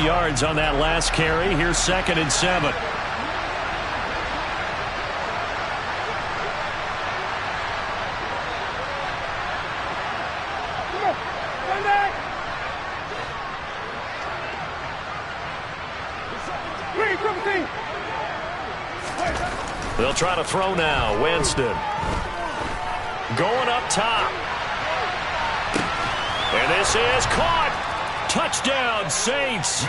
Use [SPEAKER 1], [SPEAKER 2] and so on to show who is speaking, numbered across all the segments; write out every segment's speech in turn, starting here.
[SPEAKER 1] yards on that last carry. Here's 2nd and 7. They'll try to throw now. Winston going up top. And this is caught. Touchdown, Saints.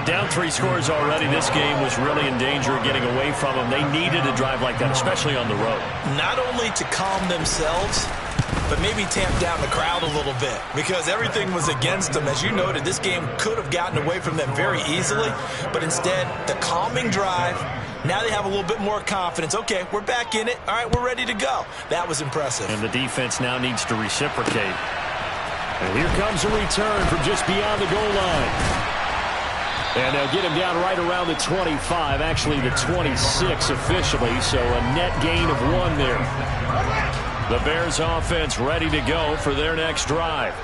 [SPEAKER 1] Down 3 scores already. This game was really in danger of getting away from them. They needed a drive like that, especially on the road.
[SPEAKER 2] Not only to calm themselves, but maybe tamp down the crowd a little bit because everything was against them. As you noted, this game could have gotten away from them very easily, but instead, the calming drive, now they have a little bit more confidence. Okay, we're back in it. All right, we're ready to go. That was impressive.
[SPEAKER 1] And the defense now needs to reciprocate. And here comes a return from just beyond the goal line. And they'll get him down right around the 25, actually the 26 officially, so a net gain of 1 there. The Bears offense ready to go for their next drive.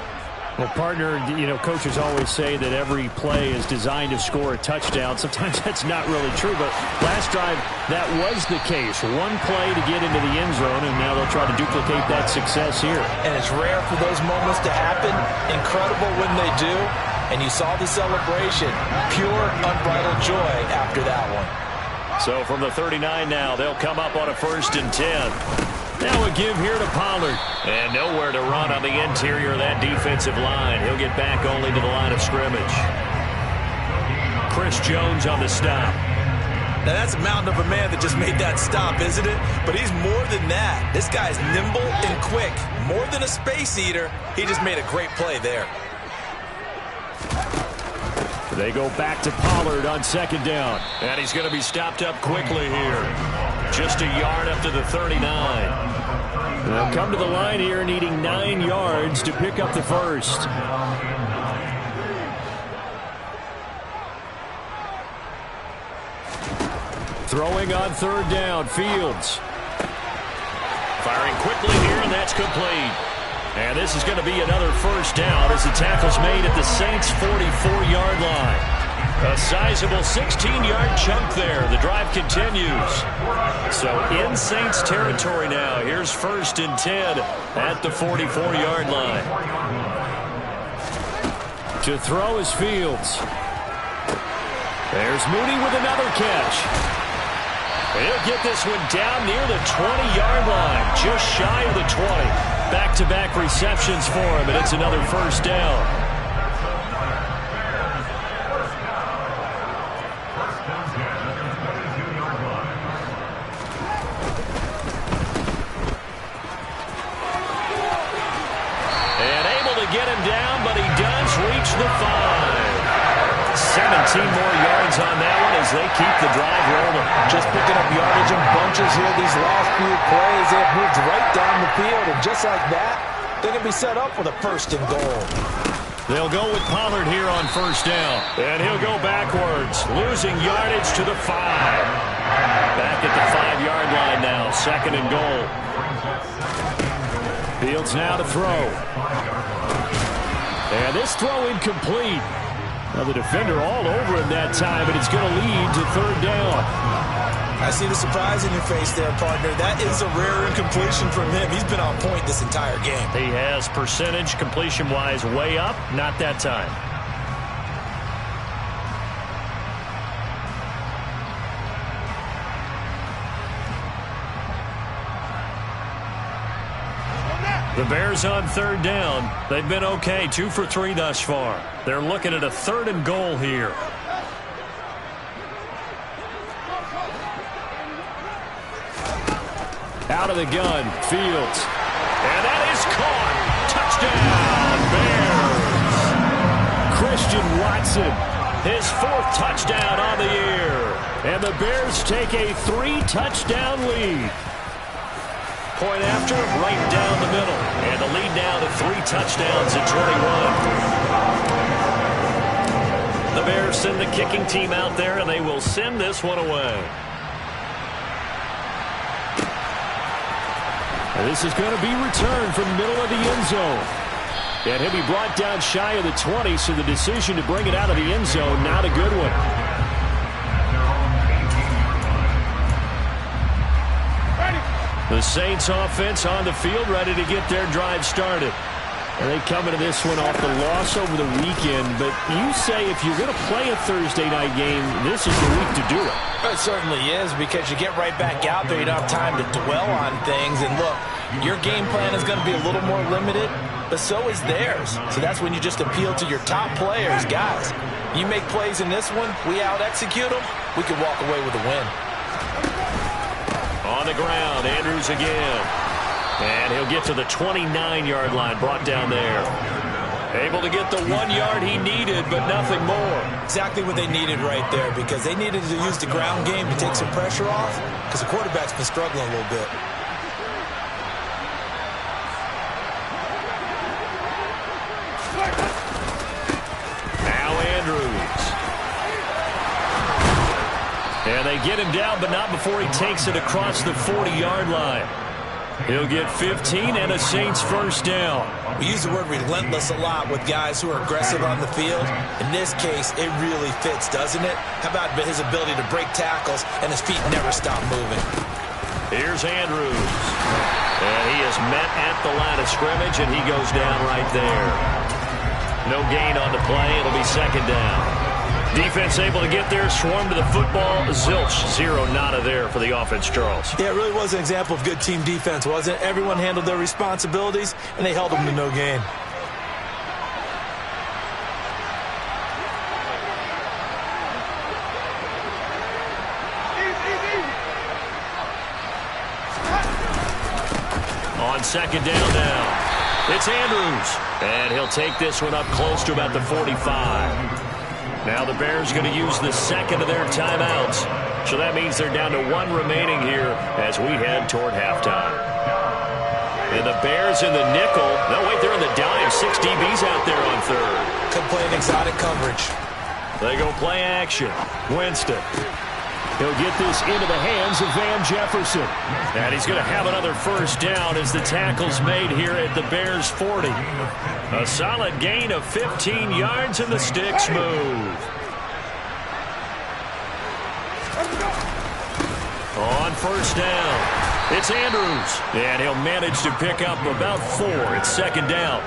[SPEAKER 3] Well, partner, coaches always say that every play is designed to score a touchdown. Sometimes that's not really true, but last drive, that was the case. 1 play to get into the end zone, and now they'll try to duplicate that success here.
[SPEAKER 2] And it's rare for those moments to happen. Incredible when they do. And you saw the celebration. Pure, unbridled joy after that one.
[SPEAKER 1] So from the 39 now, they'll come up on a 1st and 10. Now a give here to Pollard. And nowhere to run on the interior of that defensive line. He'll get back only to the line of scrimmage. Chris Jones on the stop.
[SPEAKER 2] Now that's a mountain of a man that just made that stop, isn't it? But he's more than that. This guy's nimble and quick. More than a space eater. He just made a great play there.
[SPEAKER 1] They go back to Pollard on 2nd down. And he's going to be stopped up quickly here. Just a yard up to the 39.
[SPEAKER 3] They'll come to the line here needing 9 yards to pick up the 1st. Throwing on 3rd down, Fields.
[SPEAKER 1] Firing quickly here, and that's complete. And this is going to be another 1st down as the tackle's made at the Saints' 44-yard line. A sizable 16-yard chunk there. The drive continues. So in Saints territory now. Here's 1st and 10 at the 44-yard line.
[SPEAKER 3] To throw is Fields. There's Mooney with another catch.
[SPEAKER 1] He'll get this one down near the 20-yard line. Just shy of the 20. Back-to-back receptions for him, and it's another 1st down. Get him down, but he does reach the 5. 17 more yards on that one as they keep the drive rolling.
[SPEAKER 2] Just picking up yardage in bunches here these last few plays. They have moved right down the field, and just like that, they're going to be set up for the 1st and goal.
[SPEAKER 1] They'll go with Pollard here on 1st down. And he'll go backwards, losing yardage to the 5. Back at the 5-yard line now, 2nd and goal.
[SPEAKER 3] Fields now to throw. And this throw incomplete. Now the defender all over him that time, but it's going to lead to 3rd down.
[SPEAKER 2] I see the surprise in your face there, partner. That is a rare incompletion from him. He's been on point this entire game.
[SPEAKER 1] He has percentage completion-wise way up. Not that time. The Bears on 3rd down. They've been okay, 2 for 3 thus far. They're looking at a 3rd and goal here.
[SPEAKER 3] Out of the gun, Fields.
[SPEAKER 1] And that is caught. Touchdown, Bears.
[SPEAKER 3] Christian Watson.
[SPEAKER 1] His 4th touchdown on the year.
[SPEAKER 3] And the Bears take a 3-touchdown lead.
[SPEAKER 1] Point after, right down the middle. And the lead now to 3 touchdowns at 21. The Bears send the kicking team out there, and they will send this one away.
[SPEAKER 3] And this is going to be returned from the middle of the end zone. And he'll be brought down shy of the 20, so the decision to bring it out of the end zone, not a good one. The Saints offense on the field, ready to get their drive started. And they come into this one off the loss over the weekend, but you say if you're going to play a Thursday night game, this is the week to do it.
[SPEAKER 2] It certainly is, because you get right back out there. You don't have time to dwell on things. And look, your game plan is going to be a little more limited, but so is theirs. So that's when you just appeal to your top players. Guys, you make plays in this one, we out-execute them, we can walk away with a win.
[SPEAKER 1] On the ground, Andrews again. And he'll get to the 29-yard line, brought down there. Able to get the 1 yard he needed, but nothing more.
[SPEAKER 2] Exactly what they needed right there, because they needed to use the ground game to take some pressure off, because the quarterback's been struggling a little bit.
[SPEAKER 1] Now Andrews. And they get him down, but not before he takes it across the 40-yard line. He'll get 15 and a Saints first down.
[SPEAKER 2] We use the word relentless a lot with guys who are aggressive on the field. In this case, it really fits, doesn't it? How about his ability to break tackles and his feet never stop moving?
[SPEAKER 1] Here's Andrews. And he is met at the line of scrimmage, and he goes down right there. No gain on the play. It'll be second down. Defense able to get there, swarm to the football. Zilch, zero, nada there for the offense, Charles.
[SPEAKER 2] Yeah, it really was an example of good team defense, wasn't it? Everyone handled their responsibilities, and they held them to no gain.
[SPEAKER 1] On second down now, it's Andrews. And he'll take this one up close to about the 45. Now the Bears going to use the second of their timeouts. So that means they're down to one remaining here as we head toward halftime. And the Bears in the nickel. No, wait, they're in the dime. 6 DBs out there on third.
[SPEAKER 2] Could play an exotic coverage.
[SPEAKER 1] They go play action. Winston.
[SPEAKER 3] He'll get this into the hands of Van Jefferson.
[SPEAKER 1] And he's going to have another first down as the tackle's made here at the Bears 40. A solid gain of 15 yards and the sticks move. On first down, it's Andrews. And he'll manage to pick up about 4. It's second down.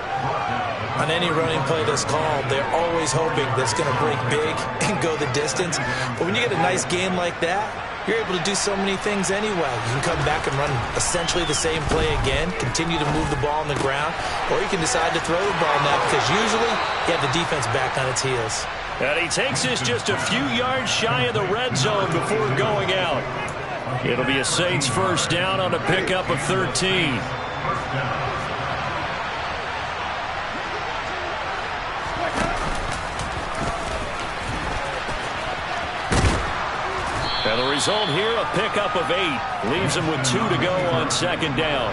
[SPEAKER 2] On any running play that's called, they're always hoping that it's going to break big and go the distance. But when you get a nice gain like that, you're able to do so many things anyway. You can come back and run essentially the same play again, continue to move the ball on the ground, or you can decide to throw the ball now because usually you have the defense back on its heels.
[SPEAKER 1] And he takes this just a few yards shy of the red zone before going out. It'll be a Saints first down on a pickup of 13. And the result here, a pickup of 8. Leaves him with 2 to go on second down.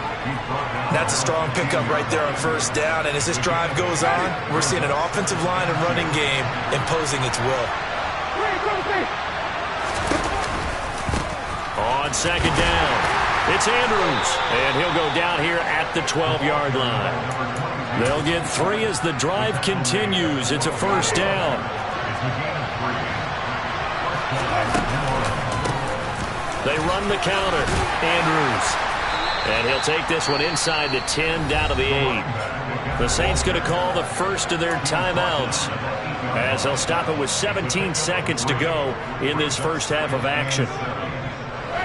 [SPEAKER 2] That's a strong pickup right there on first down. And as this drive goes on, we're seeing an offensive line and running game imposing its will.
[SPEAKER 1] On second down, it's Andrews. And he'll go down here at the 12-yard line. They'll get 3 as the drive continues. It's a first down. They run the counter. Andrews. And he'll take this one inside the 10, down to the 8. The Saints going to call the first of their timeouts as they'll stop it with 17 seconds to go in this first half of action.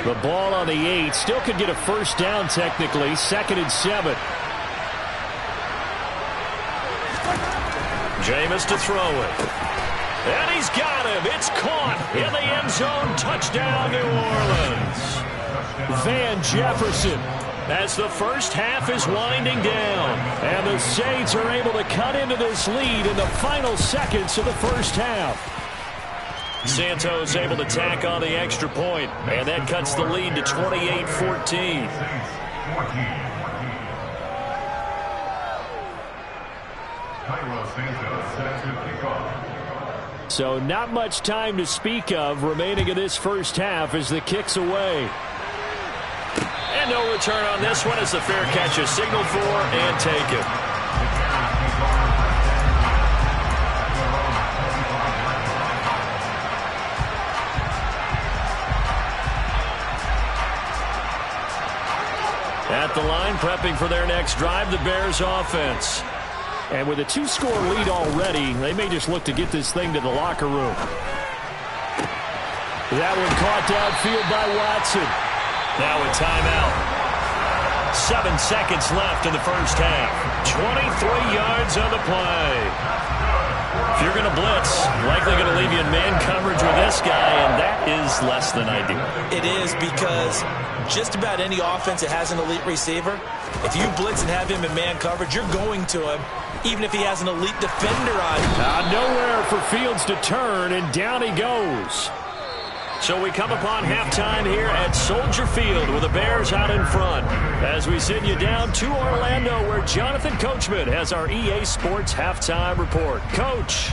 [SPEAKER 1] The ball on the 8. Still could get a first down technically. 2nd and 7. Jameis to throw it. And he's got him. It's caught in the end zone. Touchdown, New Orleans.
[SPEAKER 3] Van Jefferson.
[SPEAKER 1] As the first half is winding down.
[SPEAKER 3] And the Saints are able to cut into this lead in the final seconds of the first half.
[SPEAKER 1] Santos able to tack on the extra point. And that cuts the lead to 28-14.
[SPEAKER 3] So not much time to speak of remaining in this first half as the kick's away.
[SPEAKER 1] And no return on this one as the fair catch is signaled for and taken. At the line, prepping for their next drive, the Bears offense.
[SPEAKER 3] And with a 2-score lead already, they may just look to get this thing to the locker room. That one caught downfield by Watson.
[SPEAKER 1] Now a timeout. 7 seconds left in the first half. 23 yards on the play. If you're going to blitz, likely going to leave you in man coverage with this guy, and that is less than ideal.
[SPEAKER 2] It is, because just about any offense that has an elite receiver, if you blitz and have him in man coverage, you're going to him, even if he has an elite defender on him.
[SPEAKER 3] Nowhere for Fields to turn, and down he goes.
[SPEAKER 1] So we come upon halftime here at Soldier Field with the Bears out in front as we send you down to Orlando, where Jonathan Coachman has our EA Sports halftime report. Coach.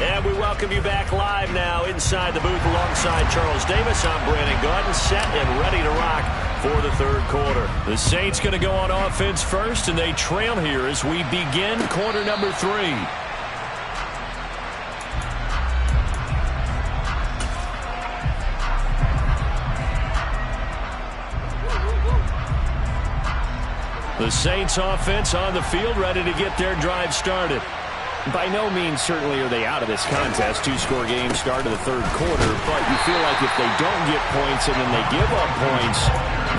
[SPEAKER 1] And we welcome you back live now inside the booth alongside Charles Davis. I'm Brandon Gaudin, set and ready to rock for the third quarter. The Saints going to go on offense first, and they trail here as we begin quarter number 3. The Saints offense on the field, ready to get their drive started.
[SPEAKER 3] By no means certainly are they out of this contest. 2-score game, start of the third quarter, but you feel like if they don't get points and then they give up points,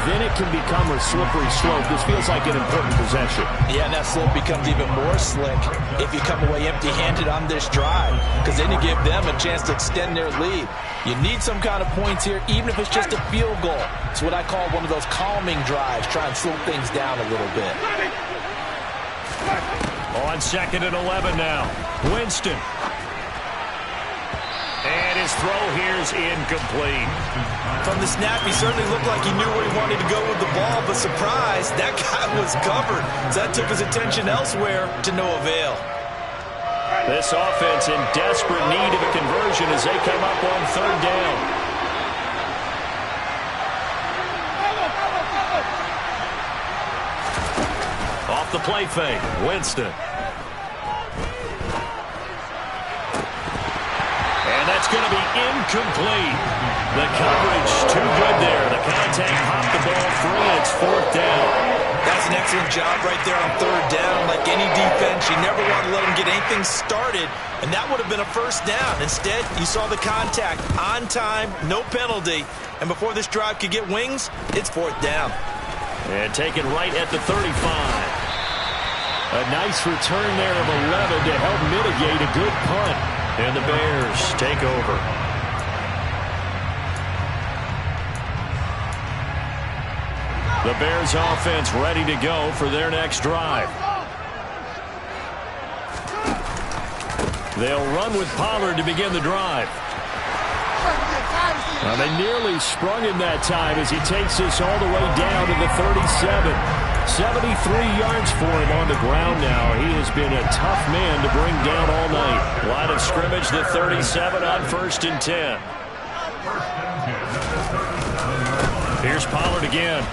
[SPEAKER 3] then it can become a slippery slope. This feels like an important possession.
[SPEAKER 2] Yeah, and that slope becomes even more slick if you come away empty-handed on this drive, because then you give them a chance to extend their lead. You need some kind of points here, even if it's just a field goal. It's what I call one of those calming drives. Try and slow things down a little bit.
[SPEAKER 1] On 2nd and 11 now. Winston. And his throw here is incomplete.
[SPEAKER 2] From the snap, he certainly looked like he knew where he wanted to go with the ball, but surprise, that guy was covered. So that took his attention elsewhere to no avail.
[SPEAKER 1] This offense in desperate need of a conversion as they come up on 3rd down. Off the play fake, Winston. And that's going to be incomplete. The coverage too good there. The contact popped the ball free, and it's 4th down.
[SPEAKER 2] That's an excellent job right there on 3rd down. Like any defense, you never want to let them get anything started, and that would have been a 1st down. Instead, you saw the contact on time, no penalty, and before this drive could get wings, it's 4th down.
[SPEAKER 1] And taken right at the 35.
[SPEAKER 3] A nice return there of 11 to help mitigate a good punt.
[SPEAKER 1] And the Bears take over. The Bears offense ready to go for their next drive. They'll run with Pollard to begin the drive.
[SPEAKER 3] Well, they nearly sprung him that time as he takes this all the way down to the 37. 73 yards for him on the ground now. He has been a tough man to bring down all night.
[SPEAKER 1] Line of scrimmage, the 37 on 1st and 10. Here's Pollard again.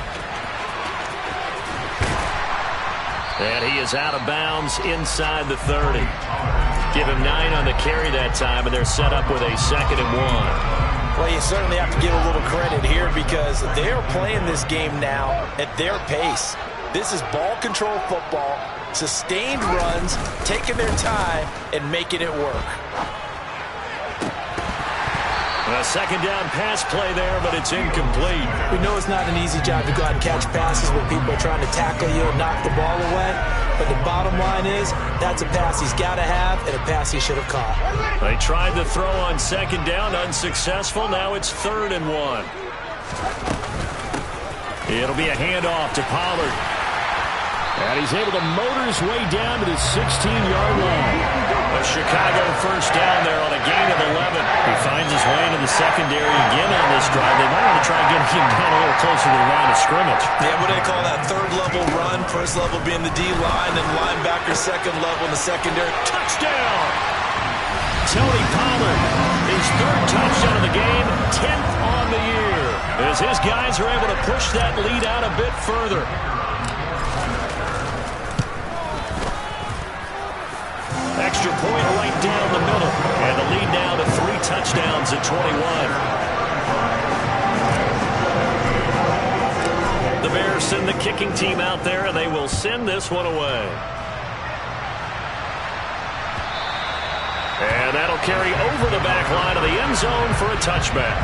[SPEAKER 1] And he is out of bounds inside the 30. Give him 9 on the carry that time, and they're set up with a 2nd and 1.
[SPEAKER 2] Well, you certainly have to give a little credit here because they are playing this game now at their pace. This is ball control football, sustained runs, taking their time, and making it work.
[SPEAKER 1] A 2nd down pass play there, but it's incomplete.
[SPEAKER 2] We know it's not an easy job to go out and catch passes when people are trying to tackle you and knock the ball away. But the bottom line is, that's a pass he's got to have and a pass he should have caught.
[SPEAKER 1] They tried the throw on 2nd down, unsuccessful. Now it's 3rd and 1. It'll be a handoff to Pollard.
[SPEAKER 3] And he's able to motor his way down to the 16-yard line.
[SPEAKER 1] A Chicago 1st down there on a gain of 11. He finds his way into the secondary again on this drive. They might want to try getting him down a little closer to the line of scrimmage.
[SPEAKER 2] Yeah, what do they call that? 3rd level run, 1st level being the D-line, and linebacker 2nd level in the secondary.
[SPEAKER 1] Touchdown! Tony Pollard. He his third touchdown of the game, 10th on the year, as his guys are able to push that lead out a bit further. Extra point right down the middle, and the lead now to 3 touchdowns at 21. The Bears send the kicking team out there, and they will send this one away. And that'll carry over the back line of the end zone for a touchback.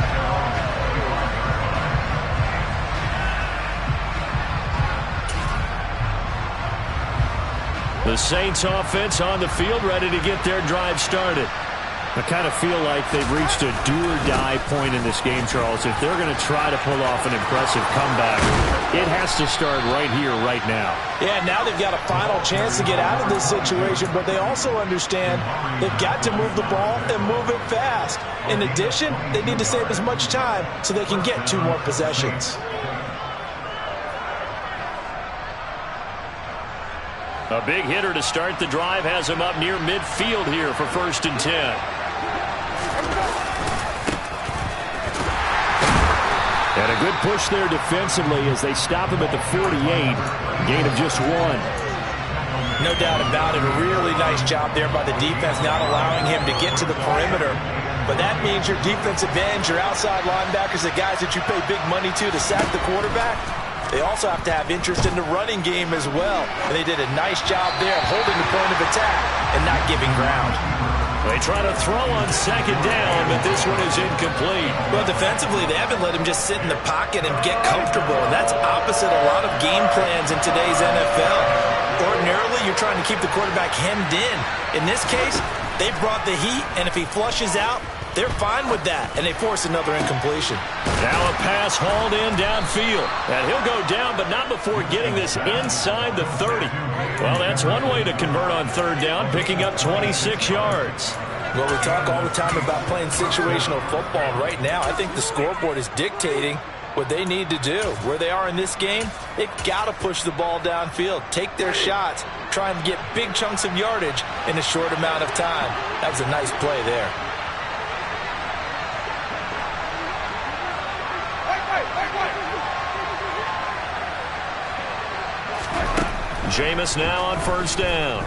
[SPEAKER 1] The Saints offense on the field, ready to get their drive started. I kind of feel like they've reached a do-or-die point in this game, Charles. If they're going to try to pull off an impressive comeback, it has to start right here, right now.
[SPEAKER 2] Yeah, now they've got a final chance to get out of this situation, but they also understand they've got to move the ball and move it fast. In addition, they need to save as much time so they can get 2 more possessions.
[SPEAKER 1] A big hitter to start the drive has him up near midfield here for 1st and 10. And a good push there defensively as they stop him at the 48. Gain of just 1.
[SPEAKER 2] No doubt about it. A really nice job there by the defense, not allowing him to get to the perimeter. But that means your defensive ends, your outside linebackers, the guys that you pay big money to sack the quarterback, they also have to have interest in the running game as well. And they did a nice job there of holding the point of attack and not giving ground.
[SPEAKER 1] They try to throw on 2nd down, but this one is incomplete.
[SPEAKER 2] Well, defensively, they haven't let him just sit in the pocket and get comfortable. And that's opposite a lot of game plans in today's NFL. Ordinarily, you're trying to keep the quarterback hemmed in. In this case, they brought the heat, and if he flushes out, they're fine with that, and they force another incompletion.
[SPEAKER 1] Now a pass hauled in downfield. And he'll go down, but not before getting this inside the 30. Well, that's one way to convert on 3rd down, picking up 26 yards.
[SPEAKER 2] Well, we talk all the time about playing situational football. Right now, I think the scoreboard is dictating what they need to do. Where they are in this game, they've got to push the ball downfield, take their shots, try and get big chunks of yardage in a short amount of time. That was a nice play there.
[SPEAKER 1] Jameis now on 1st down.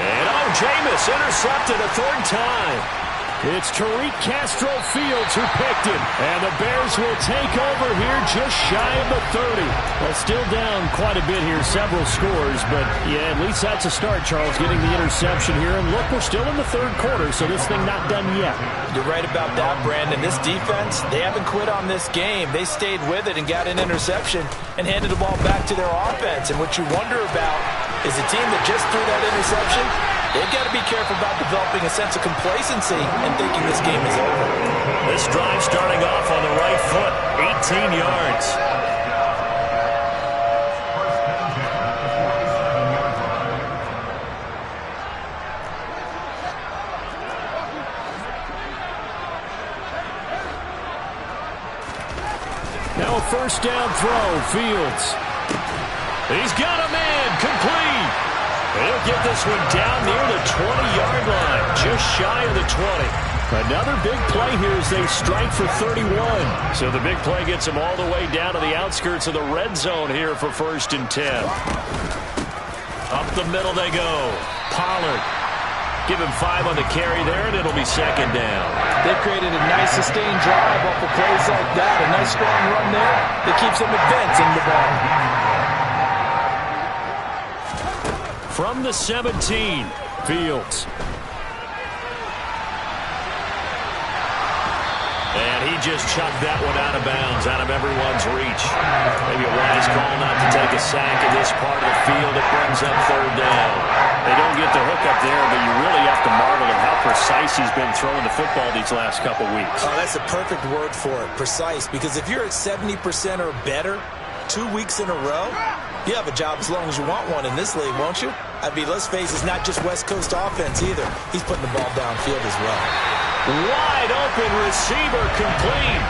[SPEAKER 1] And Jameis intercepted a 3rd time. It's Tariq Castro-Fields who picked him. And the Bears will take over here just shy of the 30. Well, still down quite a bit here, several scores. But, yeah, at least that's a start, Charles, getting the interception here. And look, we're still in the 3rd quarter, so this thing not done yet.
[SPEAKER 2] You're right about that, Brandon. This defense, they haven't quit on this game. They stayed with it and got an interception and handed the ball back to their offense. And what you wonder about is a team that just threw that interception, they've got to be careful about developing a sense of complacency and thinking this game is over.
[SPEAKER 1] This drive starting off on the right foot, 18 yards. Now a 1st down throw, Fields. He's got a man, complete. He'll get this one down near the 20-yard line, just shy of the 20. Another big play here as they strike for 31. So the big play gets them all the way down to the outskirts of the red zone here for 1st and 10. Up the middle they go. Pollard. Give him 5 on the carry there, and it'll be 2nd down.
[SPEAKER 2] They created a nice sustained drive off of plays like that. A nice strong run there that keeps them advancing the ball.
[SPEAKER 1] From the 17, Fields. And he just chucked that one out of bounds, out of everyone's reach. Maybe a wise call not to take a sack in this part of the field. It brings up 3rd down. They don't get the hook up there, but you really have to marvel at how precise he's been throwing the football these last couple weeks.
[SPEAKER 2] Oh, that's a perfect word for it, precise. Because if you're at 70% or better 2 weeks in a row, you have a job as long as you want one in this league, won't you? I mean, let's face it, it's not just West Coast offense either. He's putting the ball downfield as well.
[SPEAKER 1] Wide open receiver, complete.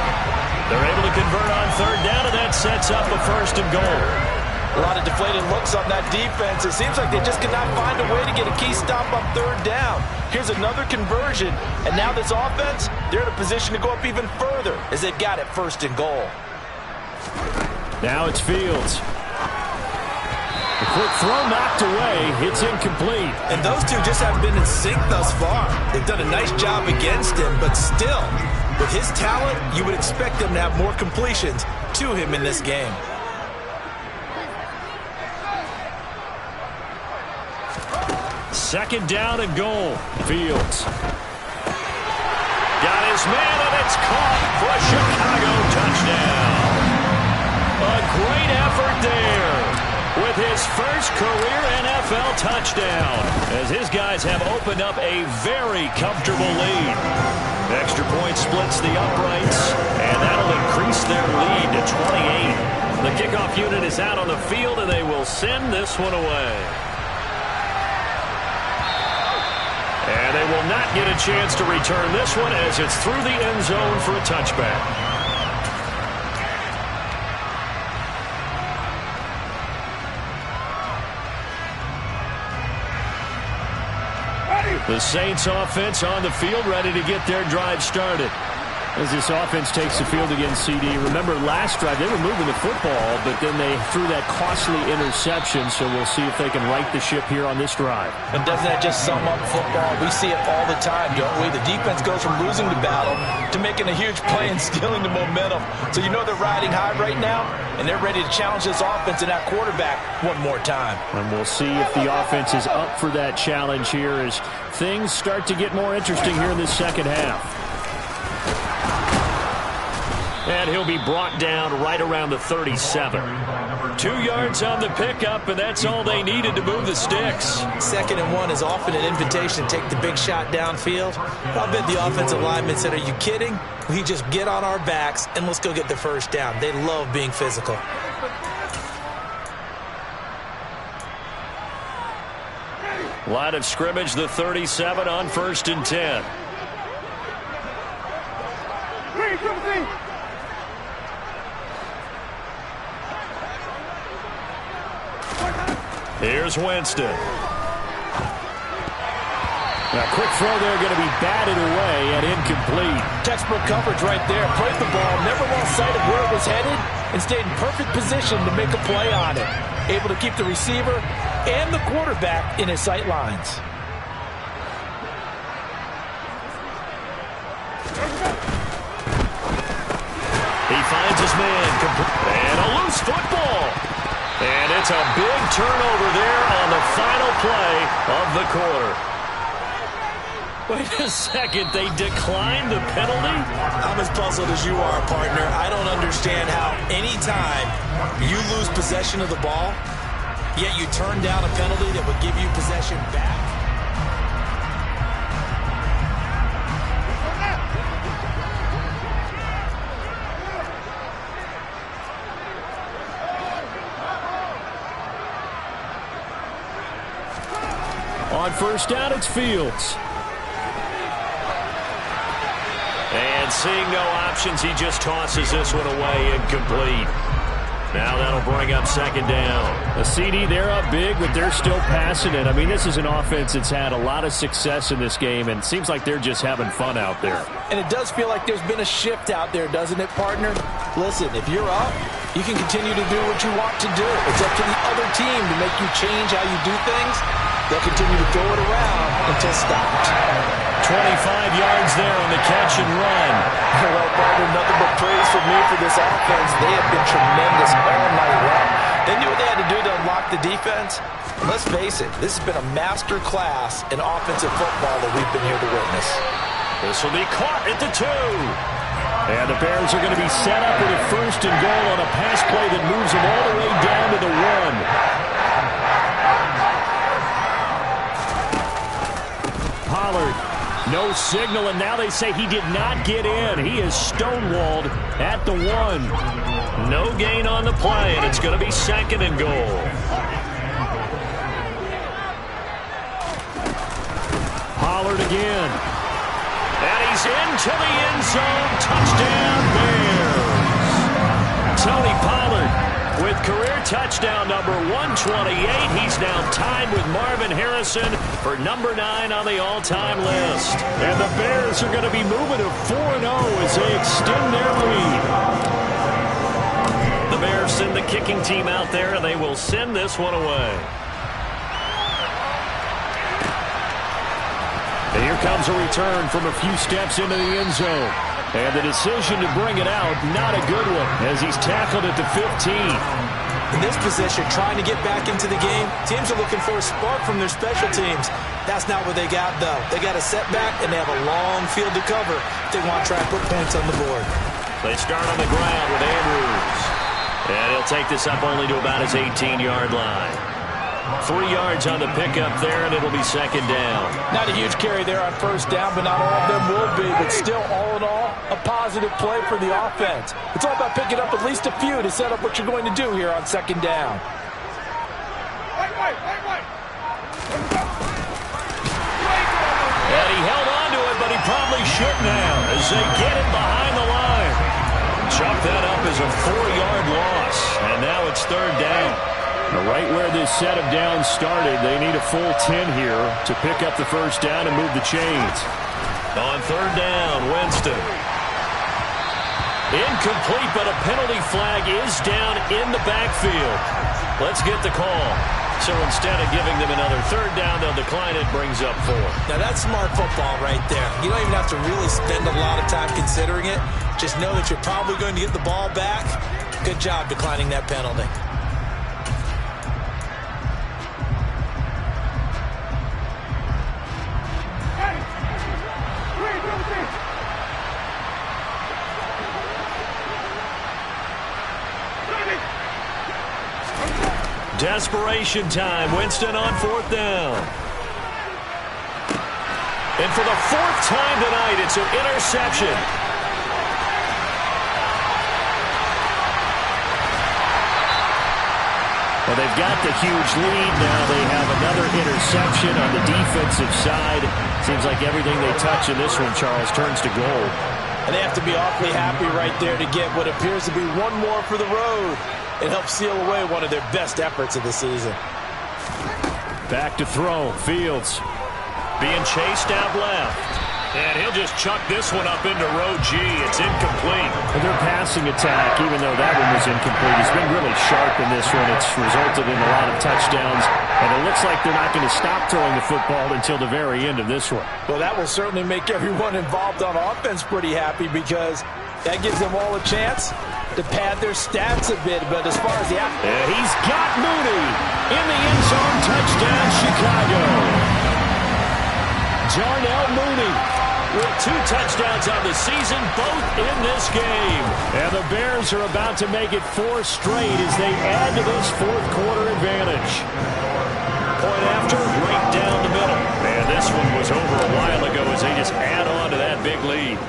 [SPEAKER 1] They're able to convert on 3rd down, and that sets up a 1st and goal.
[SPEAKER 2] A lot of deflated looks on that defense. It seems like they just cannot find a way to get a key stop on third down. Here's another conversion, and now this offense, they're in a position to go up even further as they've got it first and goal.
[SPEAKER 3] Now it's Fields. The quick throw knocked away. It's incomplete.
[SPEAKER 2] And those two just haven't been in sync thus far. They've done a nice job against him, but still, with his talent, you would expect them to have more completions to him in this game.
[SPEAKER 3] Second down and goal. Fields. Got his man, and it's caught for a Chicago touchdown. A great effort there with his first career NFL touchdown, as his guys have opened up a very comfortable lead. Extra point splits the uprights, and that'll increase their lead to 28. The kickoff unit is out on the field, and they will send this one away. And they will not get a chance to return this one as it's through the end zone for a touchback. The Saints offense on the field, ready to get their drive started. As this offense takes the field against CD. Remember, last drive, they were moving the football, but then they threw that costly interception, so we'll see if they can right the ship here on this drive.
[SPEAKER 2] And doesn't that just sum up football? We see it all the time, don't we? The defense goes from losing the battle to making a huge play and stealing the momentum. So you know they're riding high right now, and they're ready to challenge this offense and that quarterback one more time.
[SPEAKER 3] And we'll see if the offense is up for that challenge here as things start to get more interesting here in this second half. And he'll be brought down right around the 37. 2 yards on the pickup, and that's all they needed to move the sticks.
[SPEAKER 2] 2nd and 1 is often an invitation to take the big shot downfield. I'll bet the offensive lineman said, "Are you kidding? We just get on our backs and let's go get the first down." They love being physical.
[SPEAKER 3] Line of scrimmage, the 37 on 1st and 10. Here's Winston. A quick throw there, going to be batted away and incomplete.
[SPEAKER 2] Textbook coverage right there. Played the ball, never lost sight of where it was headed, and stayed in perfect position to make a play on it. Able to keep the receiver and the quarterback in his sight lines.
[SPEAKER 3] He finds his man. And a loose football. And it's a big turnover there on the final play of the quarter. Wait a second, they declined the penalty?
[SPEAKER 2] I'm as puzzled as you are, partner. I don't understand how any time you lose possession of the ball, yet you turn down a penalty that would give you possession back.
[SPEAKER 3] On 1st down, it's Fields. And seeing no options, he just tosses this one away, incomplete. Now that'll bring up 2nd down. The CD, they're up big, but they're still passing it. I mean, this is an offense that's had a lot of success in this game, and it seems like they're just having fun out there.
[SPEAKER 2] And it does feel like there's been a shift out there, doesn't it, partner? Listen, if you're up, you can continue to do what you want to do. It's up to the other team to make you change how you do things. They'll continue to throw it around until stopped.
[SPEAKER 3] 25 yards there on the catch and run.
[SPEAKER 2] Well, partner, nothing but praise for me for this offense. They have been tremendous all night long. They knew what they had to do to unlock the defense. And let's face it, this has been a master class in offensive football that we've been here to witness.
[SPEAKER 3] This will be caught at the 2. And the Bears are going to be set up with a 1st and goal on a pass play that moves them all the way down to the 1. Pollard, no signal, and now they say he did not get in. He is stonewalled at the 1. No gain on the play, and it's going to be 2nd and goal. Pollard again. And he's into the end zone. Touchdown, Bears. Tony Pollard
[SPEAKER 1] With career touchdown number 128, he's now tied with Marvin Harrison for number 9 on the all-time list. And the Bears are going to be moving to 4-0 as they extend their lead. The Bears send the kicking team out there, and they will send this one away. And here comes a return from a few steps into the end zone. And the decision to bring it out, not a good one, as he's tackled at the 15.
[SPEAKER 2] In this position, trying to get back into the game, teams are looking for a spark from their special teams. That's not what they got, though. They got a setback, and they have a long field to cover if they want to try to put points on the board.
[SPEAKER 1] They start on the ground with Andrews. And he'll take this up only to about his 18-yard line. 3 yards on the pickup there, and it'll be second down.
[SPEAKER 2] Not a huge carry there on first down, but not all of them will be. But still, all in all, a positive play for the offense. It's all about picking up at least a few to set up what you're going to do here on second down.
[SPEAKER 1] And he held on to it, but he probably shouldn't have as they get it behind the line. Chalk that up as a 4-yard loss, and now it's third down.
[SPEAKER 3] Right where this set of downs started, they need a full 10 here to pick up the first down and move the chains.
[SPEAKER 1] On third down, Winston. Incomplete, but a penalty flag is down in the backfield. Let's get the call. So instead of giving them another third down, they'll decline it, brings up 4.
[SPEAKER 2] Now that's smart football right there. You don't even have to really spend a lot of time considering it. Just know that you're probably going to get the ball back. Good job declining that penalty.
[SPEAKER 1] Desperation time. Winston on fourth down. And for the 4th time tonight, it's an interception.
[SPEAKER 3] Well, they've got the huge lead now. They have another interception on the defensive side. Seems like everything they touch in this one, Charles, turns to gold.
[SPEAKER 2] And they have to be awfully happy right there to get what appears to be one more for the road. It helps seal away one of their best efforts of the season.
[SPEAKER 3] Back to throw. Fields.
[SPEAKER 1] Being chased out left. And he'll just chuck this one up into row G. It's incomplete.
[SPEAKER 3] And their passing attack, even though that one was incomplete, has been really sharp in this one. It's resulted in a lot of touchdowns. And it looks like they're not going to stop throwing the football until the very end of this one.
[SPEAKER 2] Well, that will certainly make everyone involved on offense pretty happy because that gives them all a chance to pad their stats a bit. But as far as the
[SPEAKER 1] he's got Mooney in the end zone. Touchdown, Chicago. Darnell Mooney with 2 touchdowns on the season, both in this game.
[SPEAKER 3] And the Bears are about to make it 4 straight as they add to this 4th quarter advantage.
[SPEAKER 1] Point after, right down the middle. And this one was over a while ago as they just add on to that big lead.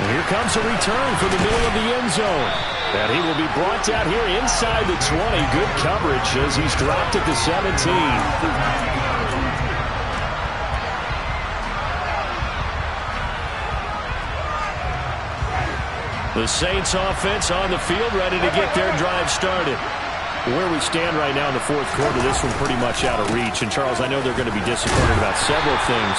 [SPEAKER 3] And here comes a return from the middle of the end zone. And he will be brought down here inside the 20. Good coverage as he's dropped at the 17.
[SPEAKER 1] The Saints offense on the field, ready to get their drive started.
[SPEAKER 3] Where we stand right now in the 4th quarter, this one pretty much out of reach. And, Charles, I know they're going to be disappointed about several things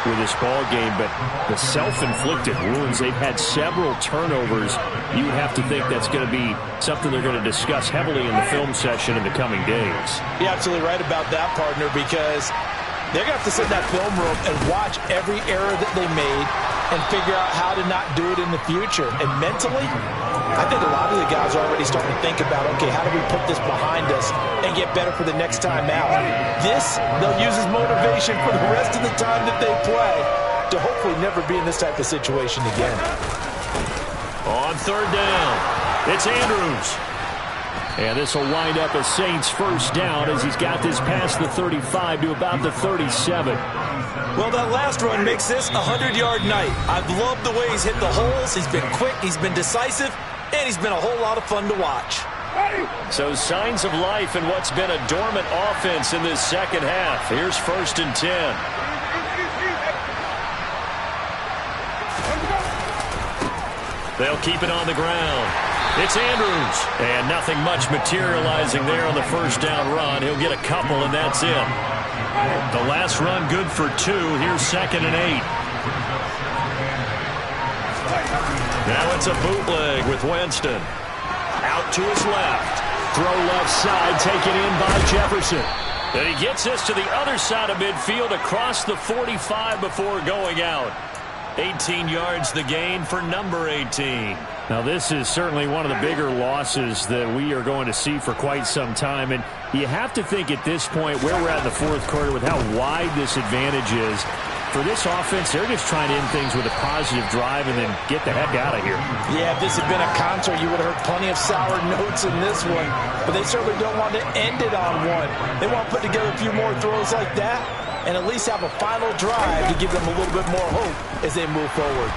[SPEAKER 3] with this ball game, but the self-inflicted wounds, they've had several turnovers. You would have to think that's going to be something they're going to discuss heavily in the film session in the coming days.
[SPEAKER 2] You're absolutely right about that, partner, because they're going to have to sit in that film room and watch every error that they made and figure out how to not do it in the future. And mentally, I think a lot of the guys are already starting to think about, okay, how do we put this behind us and get better for the next time out? This, they'll use as motivation for the rest of the time that they play to hopefully never be in this type of situation again.
[SPEAKER 1] On third down, it's Andrews.
[SPEAKER 3] And this will wind up a Saints first down as he's got this past the 35 to about the 37.
[SPEAKER 2] Well, that last run makes this a 100-yard night. I've loved the way he's hit the holes. He's been quick, he's been decisive, and he's been a whole lot of fun to watch.
[SPEAKER 1] So signs of life in what's been a dormant offense in this second half. Here's 1st and 10. They'll keep it on the ground. It's Andrews. And nothing much materializing there on the first down run. He'll get a couple, and that's it. The last run good for 2. Here's 2nd and 8. Now it's a bootleg with Winston. Out to his left. Throw left side, taken in by Jefferson. And he gets this to the other side of midfield across the 45 before going out. 18 yards the gain for number 18.
[SPEAKER 3] Now this is certainly one of the bigger losses that we are going to see for quite some time. And you have to think at this point where we're at in the fourth quarter with how wide this advantage is. For this offense, they're just trying to end things with a positive drive and then get the heck out of here.
[SPEAKER 2] Yeah, if this had been a concert, you would have heard plenty of sour notes in this one. But they certainly don't want to end it on one. They want to put together a few more throws like that and at least have a final drive to give them a little bit more hope as they move forward.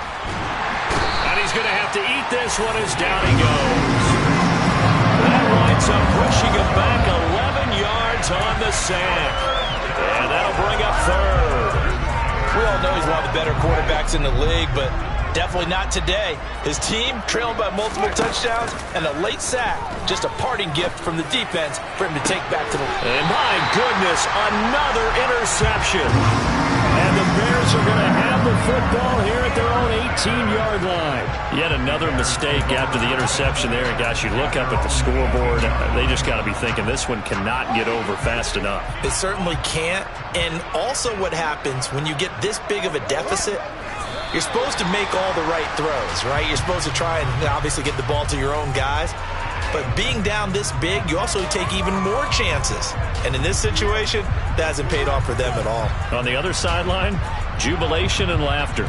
[SPEAKER 1] And he's going to have to eat this one as down he goes. That winds up pushing him back 11 yards on the sack. And that'll bring up 3rd.
[SPEAKER 2] We all know he's one of the better quarterbacks in the league, but definitely not today. His team trailing by multiple touchdowns and a late sack. Just a parting gift from the defense for him to take back to the league.
[SPEAKER 1] And my goodness, another interception. And the Bears are going to have the football here at their own 18-yard line. Yet another mistake after the interception there. And gosh, you look up at the scoreboard, they just got to be thinking this one cannot get over fast enough.
[SPEAKER 2] It certainly can't. And also what happens when you get this big of a deficit, you're supposed to make all the right throws, right? You're supposed to try and obviously get the ball to your own guys. But being down this big, you also take even more chances. And in this situation, that hasn't paid off for them at all.
[SPEAKER 1] On the other sideline, jubilation and laughter.